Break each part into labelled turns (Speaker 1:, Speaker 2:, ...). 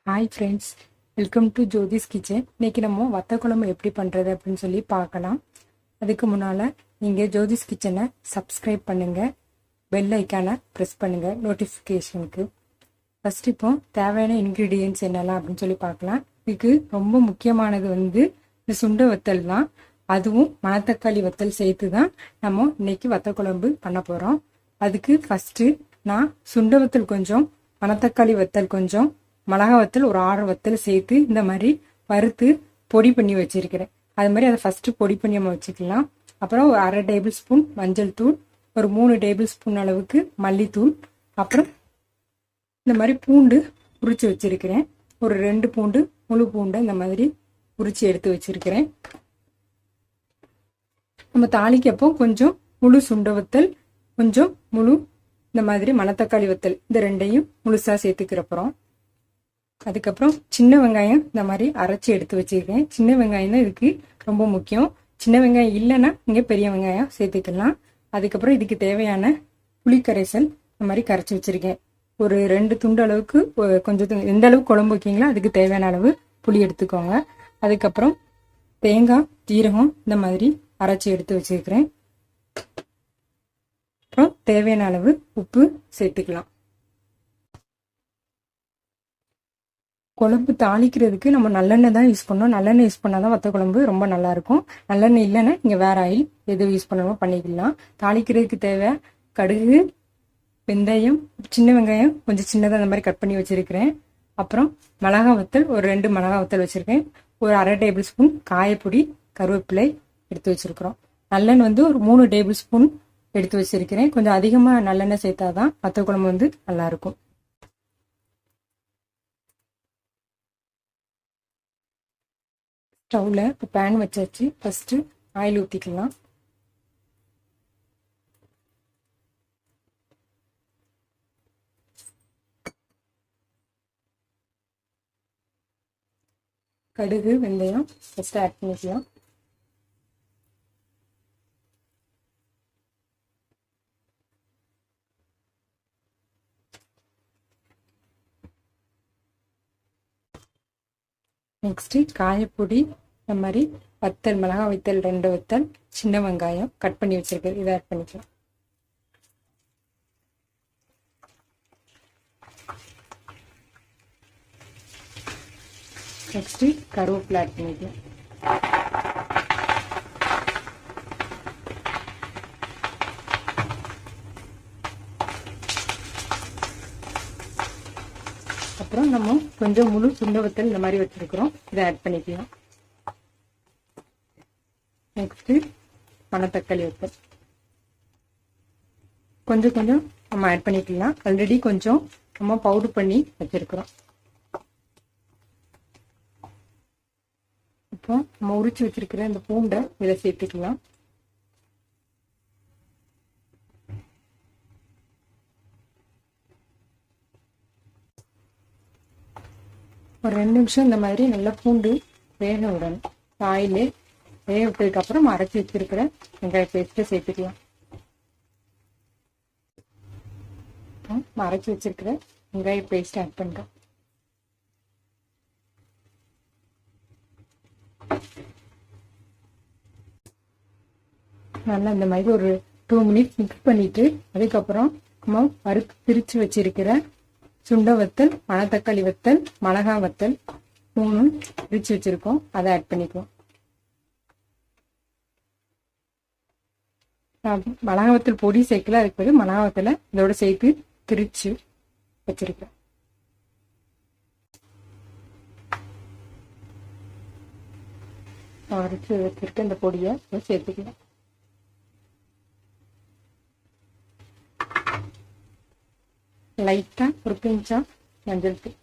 Speaker 1: Hi friends, welcome to Jothi's kitchen. இன்றைக்கி நம்ம வத்த குழம்பு எப்படி பண்ணுறது அப்படின்னு சொல்லி பார்க்கலாம். அதுக்கு முன்னால் நீங்கள் ஜோதிஸ் கிச்சனை சப்ஸ்கிரைப் பண்ணுங்கள், பெல் ஐக்கானை ப்ரெஸ் பண்ணுங்கள் நோட்டிஃபிகேஷனுக்கு. ஃபஸ்ட் இப்போ தேவையான இன்க்ரீடியன்ட்ஸ் என்னெல்லாம் அப்படின்னு சொல்லி பார்க்கலாம். இதுக்கு ரொம்ப முக்கியமானது இந்த சுண்டை வத்தல் தான். அதுவும் மணத்தக்காளி வத்தல் சேர்த்து தான் நம்ம இன்னைக்கு வத்த குழம்பு பண்ண போகிறோம். அதுக்கு ஃபஸ்ட்டு நான் சுண்டை வத்தல் கொஞ்சம், மணத்தக்காளி வத்தல் கொஞ்சம், மிளகா வத்தல் ஒரு 6 வத்தல் சேர்த்து இந்த மாதிரி வறுத்து பொடி பண்ணி வச்சிருக்கிறேன். அது மாதிரி அதை ஃபஸ்ட்டு பொடி பண்ணி நம்ம வச்சுக்கலாம். அப்புறம் ஒரு 1/2 டேபிள் ஸ்பூன் மஞ்சள் தூள், ஒரு 3 டேபிள் ஸ்பூன் அளவுக்கு மல்லித்தூள், அப்புறம் இந்த மாதிரி பூண்டு உரிச்சு வச்சிருக்கிறேன். ஒரு 2 பூண்டு, முழு பூண்டை இந்த மாதிரி உரிச்சு எடுத்து வச்சிருக்கிறேன். நம்ம தாளிக்கப்போ கொஞ்சம் முழு சுண்டை வத்தல், கொஞ்சம் முழு இந்த மாதிரி மணத்தக்காளி வத்தல், இந்த ரெண்டையும் முழுசாக சேர்த்துக்கிறப்புறம் அதுக்கப்புறம் சின்ன வெங்காயம் இந்த மாதிரி அரைச்சி எடுத்து வச்சிருக்கேன். சின்ன வெங்காயம் தான் இதுக்கு ரொம்ப முக்கியம். சின்ன வெங்காயம் இல்லைன்னா நீங்கள் பெரிய வெங்காயம் சேர்த்துக்கலாம். அதுக்கப்புறம் இதுக்கு தேவையான புளி கரைசல் இந்த மாதிரி கரைச்சி வச்சிருக்கேன். ஒரு 2 துண்டு அளவுக்கு, கொஞ்சம் எந்த அளவுக்கு குழம்பு வைக்கிங்களோ அதுக்கு தேவையான அளவு புளி எடுத்துக்கோங்க. அதுக்கப்புறம் தேங்காய், ஜீரகம் இந்த மாதிரி அரைச்சி எடுத்து வச்சிருக்கிறேன். அப்புறம் தேவையான அளவு உப்பு சேர்த்துக்கலாம். குழம்பு தாளிக்கிறதுக்கு நம்ம நல்லெண்ணெய் தான் யூஸ் பண்ணோம். நல்லெண்ணெய் யூஸ் பண்ணால் தான் வத்த குழம்பு ரொம்ப நல்லா இருக்கும். நல்லெண்ணெய் இல்லைன்னா நீங்கள் வேற ஆயில் எது யூஸ் பண்ணணுமோ பண்ணிக்கலாம். தாளிக்கிறதுக்கு தேவை கடுகு, வெந்தயம், சின்ன வெங்காயம் கொஞ்சம் சின்னதாக அந்த மாதிரி கட் பண்ணி வச்சிருக்கிறேன். அப்புறம் மிளகா வத்தல் ஒரு 2 மிளகா வத்தல் வச்சிருக்கேன். ஒரு 1/2 டேபிள் ஸ்பூன் காயப்பொடி, கருவேப்பிலை எடுத்து வச்சிருக்கிறோம். நல்லெண்ணெய் ஒரு 3 டேபிள் ஸ்பூன் எடுத்து வச்சிருக்கிறேன். கொஞ்சம் அதிகமாக நல்லெண்ணெய் சேர்த்தாதான் வத்த குழம்பு நல்லா இருக்கும். ஸ்டவ்ல இப்போ பேன் வச்சாச்சு. ஃபஸ்ட்டு ஆயில் ஊற்றிக்கலாம். கடுகு, வெந்தயம் ஃபஸ்ட்டு ஆட் பண்ணிக்கலாம். நெக்ஸ்ட்டு காயப்பொடி, இந்த மாதிரி வத்தல், மிளகா வத்தல் 2 வத்தல், சின்ன வெங்காயம் கட் பண்ணி வச்சிருக்கேன், இதை ஆட் பண்ணிக்கலாம். நெக்ஸ்ட்டு கருவேப்பிலை ஆட் பண்ணிக்கலாம். அப்புறம் நம்ம கொஞ்சம் முழு சுண்டை வத்தல் இந்த மாதிரி வச்சிருக்கிறோம், இதை ஆட் பண்ணிக்கலாம். நெக்ஸ்ட்டு மணத்தக்காளி வத்தல் கொஞ்சம் கொஞ்சம் நம்ம ஆட் பண்ணிக்கலாம். ஆல்ரெடி கொஞ்சம் நம்ம பவுடர் பண்ணி வச்சிருக்கிறோம். இப்போ நம்ம உரிச்சு வச்சிருக்கிற இந்த பூண்டை இதை சேர்த்துக்கலாம். ஒரு 2 நிமிஷம் இந்த மாதிரி நல்லா பூண்டு வேக விடணும். ஆயிலே வேக விட்டதுக்கு அப்புறம் அரைச்சி வச்சிருக்கிற வெங்காய பேஸ்ட்டை சேர்த்துக்கலாம். அரைச்சி வச்சிருக்கிற வெங்காய பேஸ்ட் ஆட் பண்ணுறோம். நல்லா இந்த மாதிரி ஒரு 2 மினிட்ஸ் மிக்ஸ் பண்ணிட்டு அதுக்கப்புறம் நம்ம வறுத்து பிரித்து வச்சிருக்கிற சுண்டை வத்தல், மணத்தக்காளி வத்தல், மிளகா வத்தல் 3 பிரித்து வச்சிருக்கோம், அதை ஆட் பண்ணிக்குவோம். மிளகா வத்தல் பொடி சேர்க்கல, அதுக்கு பிறகு மிளகா வத்தலை இதோட சேர்த்து திரிச்சு வச்சிருக்கேன். அரைச்சி வச்சிருக்க இந்த பொடியை சேர்த்துக்கலாம். லைட்டா ஒரு பிஞ்சா மஞ்சள் தூள்,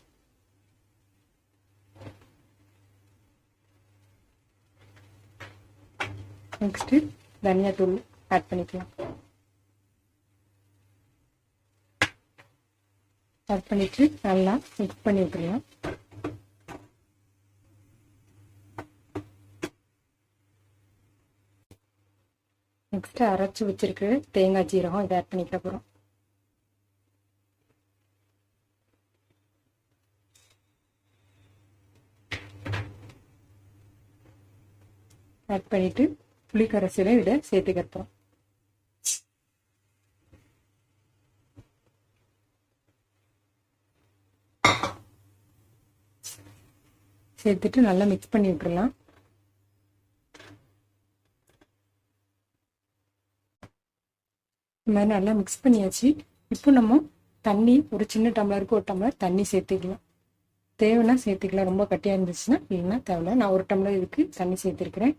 Speaker 1: நெக்ஸ்ட் தனியா தூள் ஆட் பண்ணிக்கலாம். ஆட் பண்ணிட்டு நல்லா மிக்ஸ் பண்ணி விட்டுருலாம். நெக்ஸ்ட் அரைச்சி வச்சிருக்கிற தேங்காய், ஜீரகம் இதை ஆட் பண்ணிக்க போறோம். ஆட் பண்ணிவிட்டு புளி கரைசலை இதை சேர்த்துக்கிறோம். சேர்த்துட்டு நல்லா மிக்ஸ் பண்ணி விட்டுறலாம். இந்த மாதிரி நல்லா மிக்ஸ் பண்ணியாச்சு. இப்போ நம்ம தண்ணி ஒரு சின்ன டம்ளருக்கு ஒரு டம்ளர் தண்ணி சேர்த்துக்கலாம். தேவைன்னா சேர்த்துக்கலாம், ரொம்ப கட்டியாக இருந்துச்சுன்னா இல்லைன்னா தேவையில்ல. நான் ஒரு டம்ளர் இதுக்கு தண்ணி சேர்த்துருக்கிறேன்.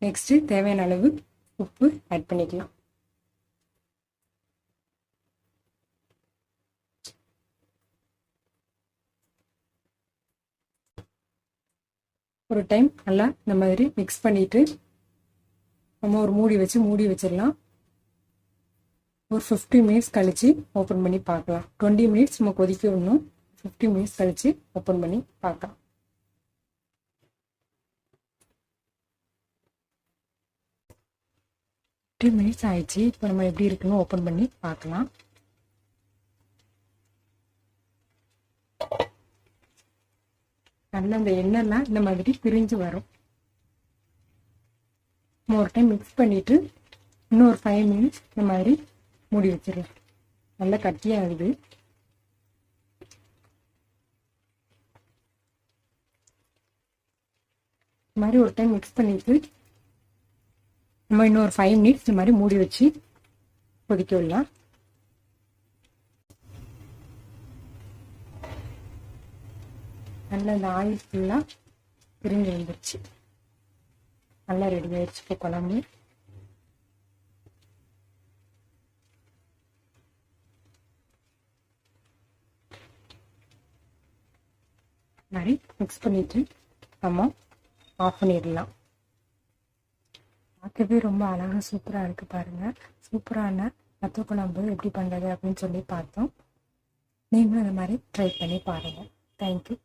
Speaker 1: நெக்ஸ்ட்டு தேவையான அளவு உப்பு ஆட் பண்ணிக்கலாம். ஒரு டைம் நல்லா இந்த மாதிரி மிக்ஸ் பண்ணிவிட்டு நம்ம ஒரு மூடி வச்சிடலாம். ஒரு 50 மினிட்ஸ் கழித்து ஓப்பன் பண்ணி பார்க்கலாம். 20 மினிட்ஸ் நம்ம கொதிக்க விடணும். 50 மினிட்ஸ் கழித்து ஓப்பன் பண்ணி பார்க்கலாம். மினிட்ஸ் ஆயிடுச்சு. இப்போ நம்ம எப்படி இருக்குன்னு ஓப்பன் பண்ணி பார்க்கலாம். நல்லா இந்த எண்ணெய்லாம் இந்த மாதிரி பிரிஞ்சு வரும். ஒரு டைம் மிக்ஸ் பண்ணிவிட்டு இன்னும் ஒரு 5 மினிட்ஸ் இந்த மாதிரி மூடி வச்சிடலாம். நல்லா கட்டியாகுது. இந்த மாதிரி ஒரு டைம் மிக்ஸ் பண்ணிட்டு நம்ம இன்னும் ஒரு 5 மினிட்ஸ் இந்த மாதிரி மூடி வச்சு கொதிக்க விடலாம். நல்லா இந்த ஆயில் ஃபுல்லாக பிரிஞ்சு வந்துருச்சு. நல்லா ரெடி ஆயிடுச்சு இப்போ குழம்பு. மாதிரி மிக்ஸ் பண்ணிட்டு நம்ம ஆஃப் பண்ணிடலாம். பார்க்கவே ரொம்ப அழகாக சூப்பராக இருக்குது பாருங்கள். சூப்பரான வத்த குழம்பு எப்படி பண்ணுறது அப்படின்னு சொல்லி பார்த்தோம். நீங்களும் இந்த மாதிரி ட்ரை பண்ணி பாருங்கள். தேங்க்யூ.